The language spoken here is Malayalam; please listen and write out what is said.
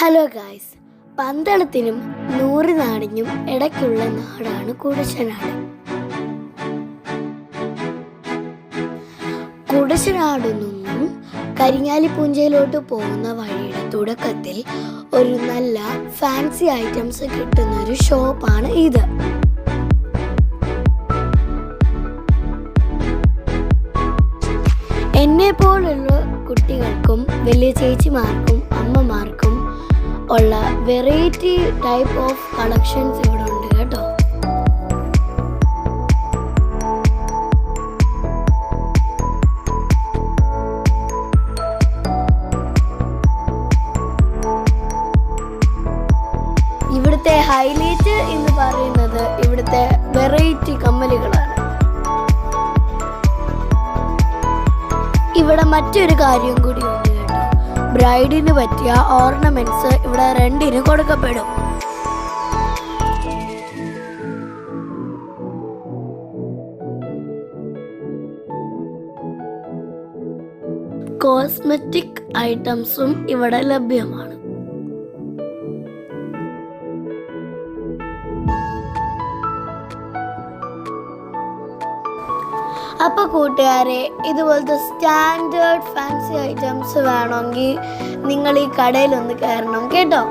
ഹലോ ഗായ്സ്, പന്തളത്തിനും നൂറിനാടിനും ഇടയ്ക്കുള്ള നാടാണ് കുടശനാട്. കുടശനാട് നിന്നും കരിങ്ങാലിപ്പൂഞ്ചയിലോട്ട് പോകുന്ന വഴിയുടെ തുടക്കത്തിൽ ഒരു നല്ല ഫാൻസി ഐറ്റംസ് കിട്ടുന്ന ഒരു ഷോപ്പാണ് ഇത്. എന്നെ പോലുള്ള കുട്ടികൾക്കും വലിയ ചേച്ചിമാർക്കും അമ്മമാർക്കും ഉള്ള വെറൈറ്റി ടൈപ്പ് ഓഫ് കളക്ഷൻസ് ഇവിടെ ഉണ്ട് കേട്ടോ. ഇവിടുത്തെ ഹൈലൈറ്റ് എന്ന് പറയുന്നത് ഇവിടുത്തെ വെറൈറ്റി കമ്മലുകളാണ്. ഇവിടെ മറ്റൊരു കാര്യം കൂടി ഉണ്ട് കേട്ടോ. ബ്രൈഡിന് പറ്റിയ ഓർണമെന്റ്സ് ഇവിടെ റെന്റിന് കൊടുക്കപ്പെടും. കോസ്മെറ്റിക് ഐറ്റംസും ഇവിടെ ലഭ്യമാണ്. അപ്പോൾ കൂട്ടുകാരെ, ഇതുപോലത്തെ സ്റ്റാൻഡേർഡ് ഫാൻസി ഐറ്റംസ് വേണമെങ്കിൽ നിങ്ങൾ ഈ കടയിലൊന്ന് കയറണം കേട്ടോ.